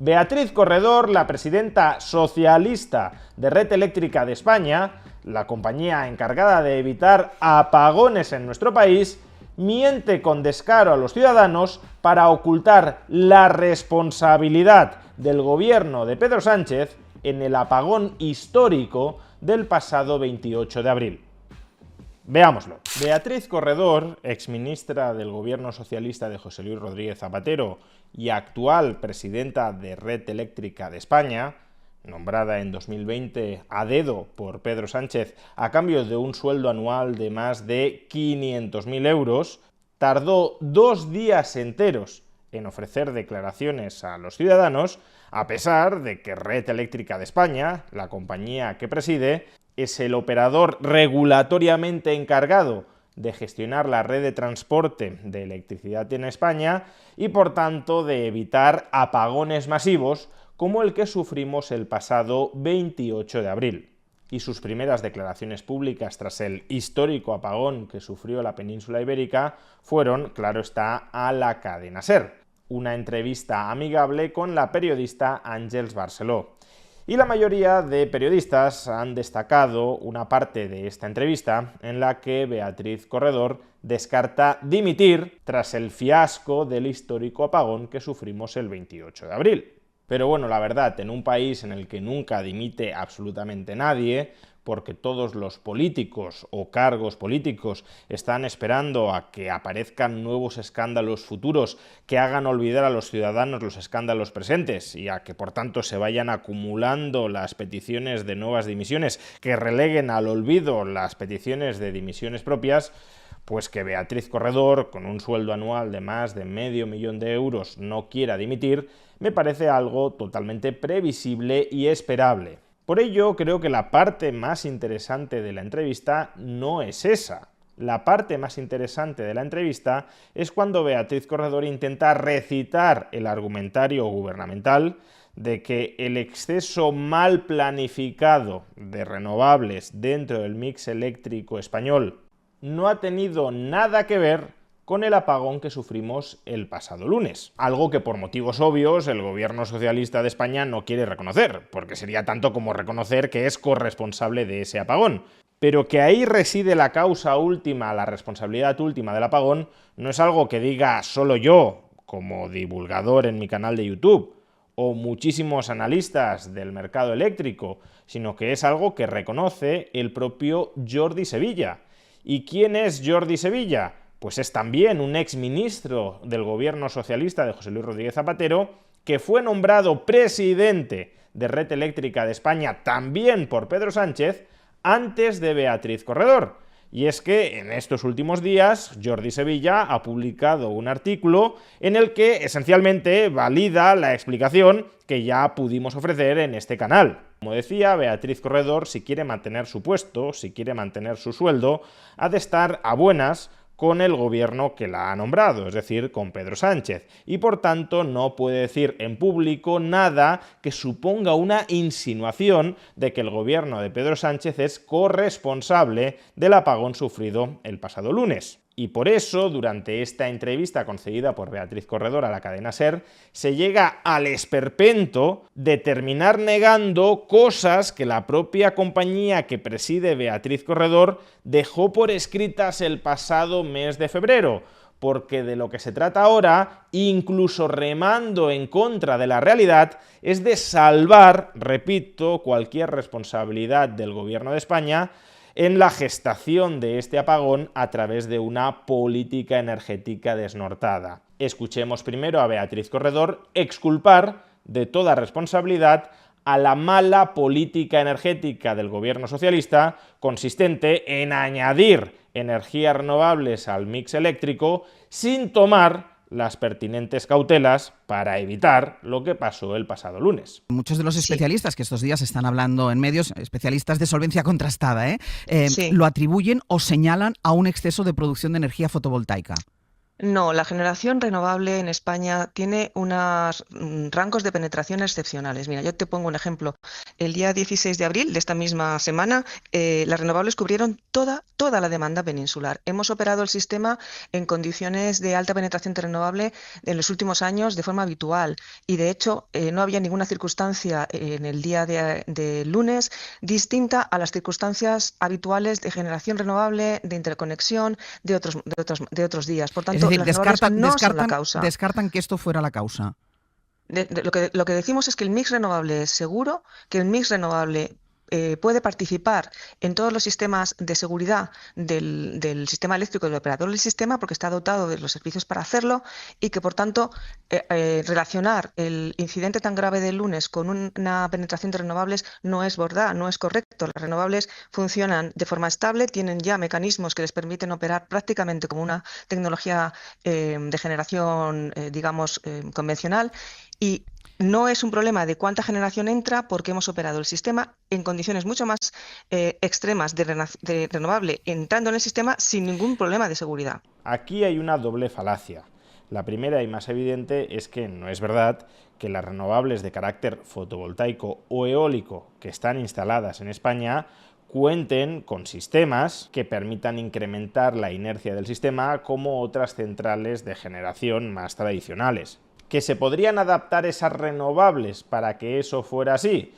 Beatriz Corredor, la presidenta socialista de Red Eléctrica de España, la compañía encargada de evitar apagones en nuestro país, miente con descaro a los ciudadanos para ocultar la responsabilidad del gobierno de Pedro Sánchez en el apagón histórico del pasado 28 de abril. Veámoslo. Beatriz Corredor, exministra del gobierno socialista de José Luis Rodríguez Zapatero y actual presidenta de Red Eléctrica de España, nombrada en 2020 a dedo por Pedro Sánchez a cambio de un sueldo anual de más de 500.000 euros, tardó 2 días enteros en ofrecer declaraciones a los ciudadanos, a pesar de que Red Eléctrica de España, la compañía que preside, es el operador regulatoriamente encargado de gestionar la red de transporte de electricidad en España y, por tanto, de evitar apagones masivos como el que sufrimos el pasado 28 de abril. Y sus primeras declaraciones públicas tras el histórico apagón que sufrió la península ibérica fueron, claro está, a la cadena SER, una entrevista amigable con la periodista Àngels Barceló. Y la mayoría de periodistas han destacado una parte de esta entrevista en la que Beatriz Corredor descarta dimitir tras el fiasco del histórico apagón que sufrimos el 28 de abril. Pero bueno, la verdad, en un país en el que nunca dimite absolutamente nadie, porque todos los políticos o cargos políticos están esperando a que aparezcan nuevos escándalos futuros que hagan olvidar a los ciudadanos los escándalos presentes y a que por tanto se vayan acumulando las peticiones de nuevas dimisiones que releguen al olvido las peticiones de dimisiones propias, pues que Beatriz Corredor, con un sueldo anual de más de $500.000 de euros, no quiera dimitir, me parece algo totalmente previsible y esperable. Por ello, creo que la parte más interesante de la entrevista no es esa. La parte más interesante de la entrevista es cuando Beatriz Corredor intenta recitar el argumentario gubernamental de que el exceso mal planificado de renovables dentro del mix eléctrico español no ha tenido nada que ver con el apagón que sufrimos el pasado lunes. Algo que por motivos obvios el gobierno socialista de España no quiere reconocer, porque sería tanto como reconocer que es corresponsable de ese apagón. Pero que ahí reside la causa última, la responsabilidad última del apagón, no es algo que diga solo yo, como divulgador en mi canal de YouTube, o muchísimos analistas del mercado eléctrico, sino que es algo que reconoce el propio Jordi Sevilla. ¿Y quién es Jordi Sevilla? Pues es también un exministro del gobierno socialista de José Luis Rodríguez Zapatero, que fue nombrado presidente de Red Eléctrica de España también por Pedro Sánchez, antes de Beatriz Corredor. Y es que en estos últimos días Jordi Sevilla ha publicado un artículo en el que esencialmente valida la explicación que ya pudimos ofrecer en este canal. Como decía, Beatriz Corredor, si quiere mantener su puesto, si quiere mantener su sueldo, ha de estar a buenas con el gobierno que la ha nombrado, es decir, con Pedro Sánchez, y por tanto no puede decir en público nada que suponga una insinuación de que el gobierno de Pedro Sánchez es corresponsable del apagón sufrido el pasado lunes. Y por eso, durante esta entrevista concedida por Beatriz Corredor a la cadena SER, se llega al esperpento de terminar negando cosas que la propia compañía que preside Beatriz Corredor dejó por escritas el pasado mes de febrero, porque de lo que se trata ahora, incluso remando en contra de la realidad, es de salvar, repito, cualquier responsabilidad del gobierno de España en la gestación de este apagón a través de una política energética desnortada. Escuchemos primero a Beatriz Corredor exculpar de toda responsabilidad a la mala política energética del gobierno socialista, consistente en añadir energías renovables al mix eléctrico sin tomar las pertinentes cautelas para evitar lo que pasó el pasado lunes. Muchos de los especialistas que estos días están hablando en medios, especialistas de solvencia contrastada, lo atribuyen o señalan a un exceso de producción de energía fotovoltaica. No, la generación renovable en España tiene unos rangos de penetración excepcionales. Mira, yo te pongo un ejemplo. El día 16 de abril de esta misma semana, las renovables cubrieron toda la demanda peninsular. Hemos operado el sistema en condiciones de alta penetración de renovable en los últimos años de forma habitual y, de hecho, no había ninguna circunstancia en el día de lunes distinta a las circunstancias habituales de generación renovable, de interconexión de otros días. Por Es tanto, decir, las renovables no son la causa. descartan que esto fuera la causa. Lo que decimos es que el mix renovable es seguro, que el mix renovable puede participar en todos los sistemas de seguridad del sistema eléctrico del operador del sistema porque está dotado de los servicios para hacerlo y que, por tanto, relacionar el incidente tan grave del lunes con una penetración de renovables no es verdad, no es correcto. Las renovables funcionan de forma estable, tienen ya mecanismos que les permiten operar prácticamente como una tecnología de generación, digamos, convencional. Y no es un problema de cuánta generación entra porque hemos operado el sistema en condiciones mucho más extremas de renovable entrando en el sistema sin ningún problema de seguridad. Aquí hay una doble falacia. La primera y más evidente es que no es verdad que las renovables de carácter fotovoltaico o eólico que están instaladas en España cuenten con sistemas que permitan incrementar la inercia del sistema como otras centrales de generación más tradicionales. ¿Que se podrían adaptar esas renovables para que eso fuera así?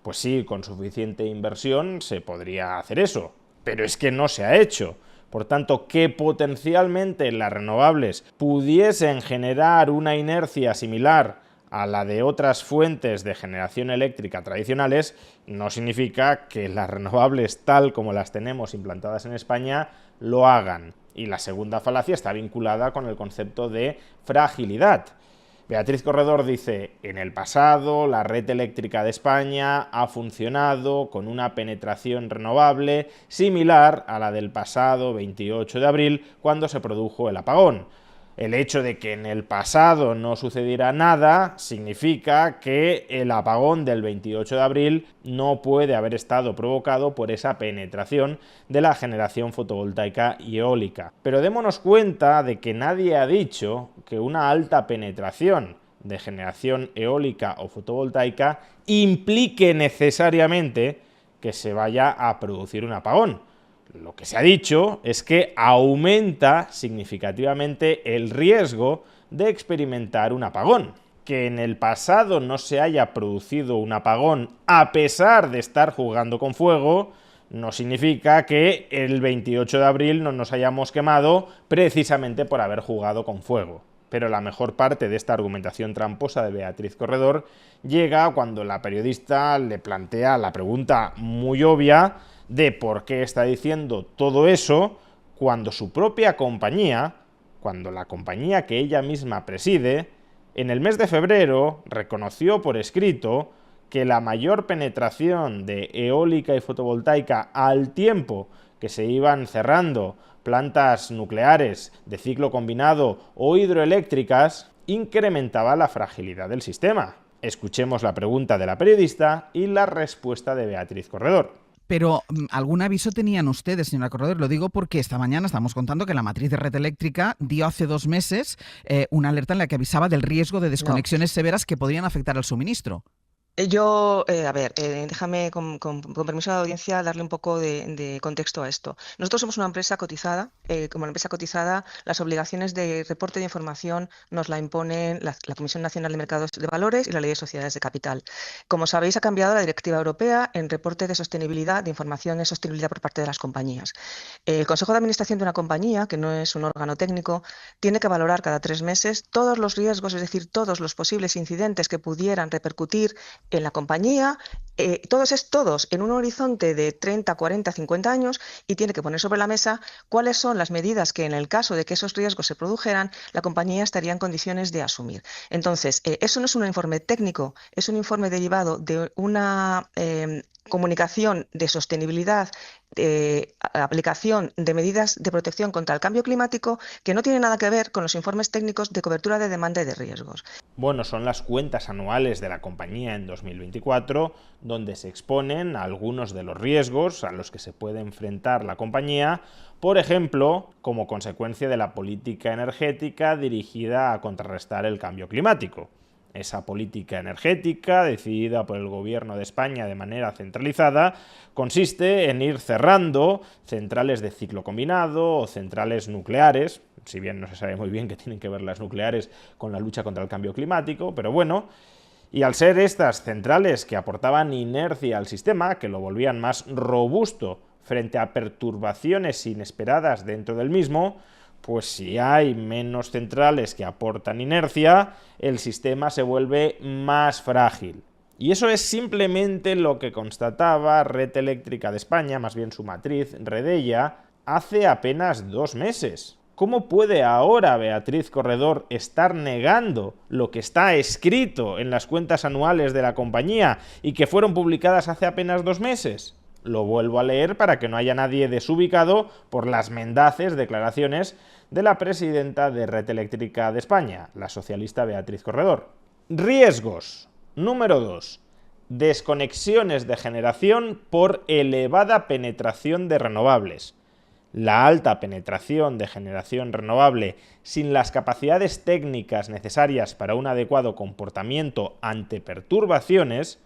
Pues sí, con suficiente inversión se podría hacer eso, pero es que no se ha hecho. Por tanto, que potencialmente las renovables pudiesen generar una inercia similar a la de otras fuentes de generación eléctrica tradicionales, no significa que las renovables tal como las tenemos implantadas en España lo hagan. Y la segunda falacia está vinculada con el concepto de fragilidad. Beatriz Corredor dice, en el pasado la red eléctrica de España ha funcionado con una penetración renovable similar a la del pasado 28 de abril cuando se produjo el apagón. El hecho de que en el pasado no sucediera nada significa que el apagón del 28 de abril no puede haber estado provocado por esa penetración de la generación fotovoltaica y eólica. Pero démonos cuenta de que nadie ha dicho que una alta penetración de generación eólica o fotovoltaica implique necesariamente que se vaya a producir un apagón. Lo que se ha dicho es que aumenta significativamente el riesgo de experimentar un apagón. Que en el pasado no se haya producido un apagón a pesar de estar jugando con fuego, no significa que el 28 de abril no nos hayamos quemado precisamente por haber jugado con fuego. Pero la mejor parte de esta argumentación tramposa de Beatriz Corredor llega cuando la periodista le plantea la pregunta muy obvia de por qué está diciendo todo eso cuando su propia compañía, cuando la compañía que ella misma preside, en el mes de febrero reconoció por escrito que la mayor penetración de eólica y fotovoltaica al tiempo que se iban cerrando plantas nucleares de ciclo combinado o hidroeléctricas incrementaba la fragilidad del sistema. Escuchemos la pregunta de la periodista y la respuesta de Beatriz Corredor. Pero algún aviso tenían ustedes, señora Corredor. Lo digo porque esta mañana estamos contando que la matriz de red eléctrica dio hace 2 meses una alerta en la que avisaba del riesgo de desconexiones severas que podrían afectar al suministro. Déjame con permiso de la audiencia darle un poco de contexto a esto. Nosotros somos una empresa cotizada. Como empresa cotizada, las obligaciones de reporte de información nos la imponen la Comisión Nacional de Mercados de Valores y la Ley de Sociedades de Capital. Como sabéis, ha cambiado la Directiva Europea en reporte de sostenibilidad, de información de sostenibilidad por parte de las compañías. El Consejo de Administración de una compañía, que no es un órgano técnico, tiene que valorar cada 3 meses todos los riesgos, es decir, todos los posibles incidentes que pudieran repercutir en la compañía, todos en un horizonte de 30, 40, 50 años, y tiene que poner sobre la mesa cuáles son las medidas que en el caso de que esos riesgos se produjeran, la compañía estaría en condiciones de asumir. Entonces, eso no es un informe técnico, es un informe derivado de una comunicación de sostenibilidad, aplicación de medidas de protección contra el cambio climático que no tiene nada que ver con los informes técnicos de cobertura de demanda y de riesgos. Bueno, son las cuentas anuales de la compañía en 2024, donde se exponen algunos de los riesgos a los que se puede enfrentar la compañía, por ejemplo, como consecuencia de la política energética dirigida a contrarrestar el cambio climático. Esa política energética, decidida por el Gobierno de España de manera centralizada, consiste en ir cerrando centrales de ciclo combinado o centrales nucleares, si bien no se sabe muy bien qué tienen que ver las nucleares con la lucha contra el cambio climático, pero bueno. Y al ser estas centrales que aportaban inercia al sistema, que lo volvían más robusto frente a perturbaciones inesperadas dentro del mismo, pues si hay menos centrales que aportan inercia, el sistema se vuelve más frágil. Y eso es simplemente lo que constataba Red Eléctrica de España, más bien su matriz, Redella, hace apenas 2 meses. ¿Cómo puede ahora Beatriz Corredor estar negando lo que está escrito en las cuentas anuales de la compañía y que fueron publicadas hace apenas 2 meses? Lo vuelvo a leer para que no haya nadie desubicado por las mendaces declaraciones de la presidenta de Red Eléctrica de España, la socialista Beatriz Corredor. Riesgos. Número 2. Desconexiones de generación por elevada penetración de renovables. La alta penetración de generación renovable sin las capacidades técnicas necesarias para un adecuado comportamiento ante perturbaciones,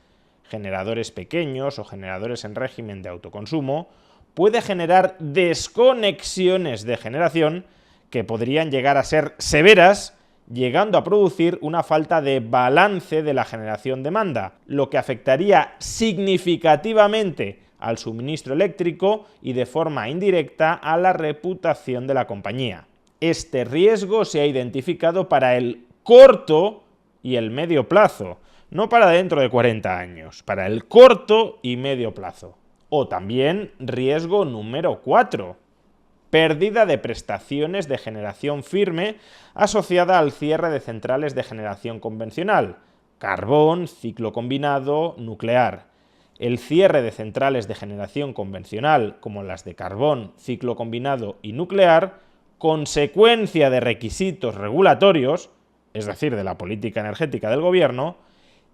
generadores pequeños o generadores en régimen de autoconsumo, puede generar desconexiones de generación que podrían llegar a ser severas, llegando a producir una falta de balance de la generación-demanda, lo que afectaría significativamente al suministro eléctrico y de forma indirecta a la reputación de la compañía. Este riesgo se ha identificado para el corto y el medio plazo, no para dentro de 40 años, para el corto y medio plazo. O también riesgo número 4, pérdida de prestaciones de generación firme asociada al cierre de centrales de generación convencional, carbón, ciclo combinado, nuclear. El cierre de centrales de generación convencional, como las de carbón, ciclo combinado y nuclear, consecuencia de requisitos regulatorios, es decir, de la política energética del gobierno,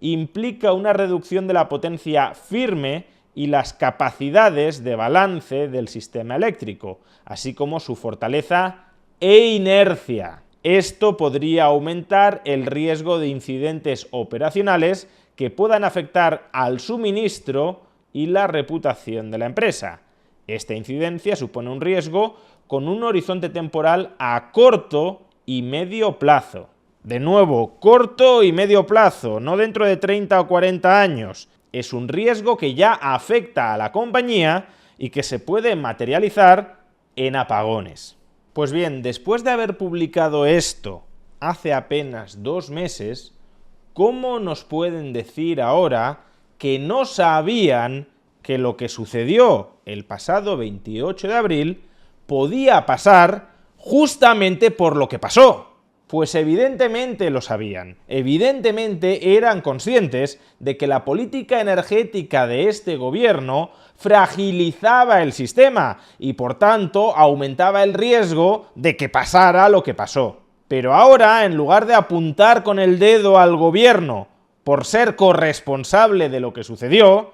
implica una reducción de la potencia firme y las capacidades de balance del sistema eléctrico, así como su fortaleza e inercia. Esto podría aumentar el riesgo de incidentes operacionales que puedan afectar al suministro y la reputación de la empresa. Esta incidencia supone un riesgo con un horizonte temporal a corto y medio plazo. De nuevo, corto y medio plazo, no dentro de 30 o 40 años. Es un riesgo que ya afecta a la compañía y que se puede materializar en apagones. Pues bien, después de haber publicado esto hace apenas 2 meses, ¿cómo nos pueden decir ahora que no sabían que lo que sucedió el pasado 28 de abril podía pasar justamente por lo que pasó? Pues evidentemente lo sabían, evidentemente eran conscientes de que la política energética de este gobierno fragilizaba el sistema y por tanto aumentaba el riesgo de que pasara lo que pasó. Pero ahora, en lugar de apuntar con el dedo al gobierno por ser corresponsable de lo que sucedió,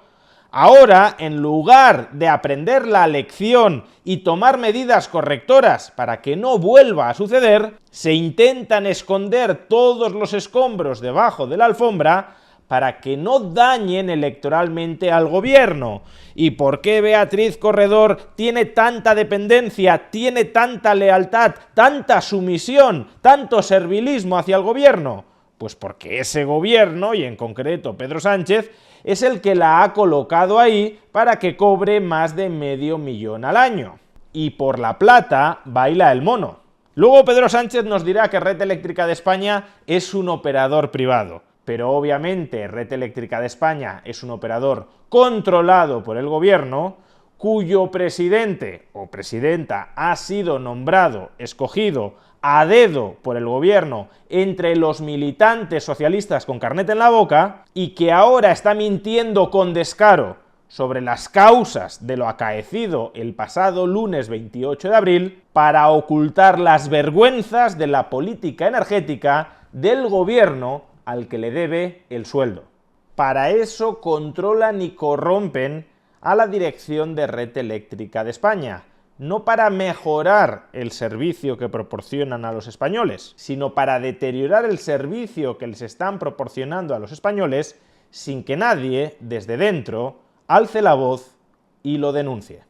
ahora, en lugar de aprender la lección y tomar medidas correctoras para que no vuelva a suceder, se intentan esconder todos los escombros debajo de la alfombra para que no dañen electoralmente al gobierno. ¿Y por qué Beatriz Corredor tiene tanta dependencia, tiene tanta lealtad, tanta sumisión, tanto servilismo hacia el gobierno? Pues porque ese gobierno, y en concreto Pedro Sánchez, es el que la ha colocado ahí para que cobre más de $500.000 al año. Y por la plata baila el mono. Luego Pedro Sánchez nos dirá que Red Eléctrica de España es un operador privado, pero obviamente Red Eléctrica de España es un operador controlado por el gobierno, cuyo presidente o presidenta ha sido nombrado, escogido a dedo por el gobierno entre los militantes socialistas con carnet en la boca y que ahora está mintiendo con descaro sobre las causas de lo acaecido el pasado lunes 28 de abril para ocultar las vergüenzas de la política energética del gobierno al que le debe el sueldo. para eso controlan y corrompen a la dirección de Red Eléctrica de España. No para mejorar el servicio que proporcionan a los españoles, sino para deteriorar el servicio que les están proporcionando a los españoles sin que nadie, desde dentro, alce la voz y lo denuncie.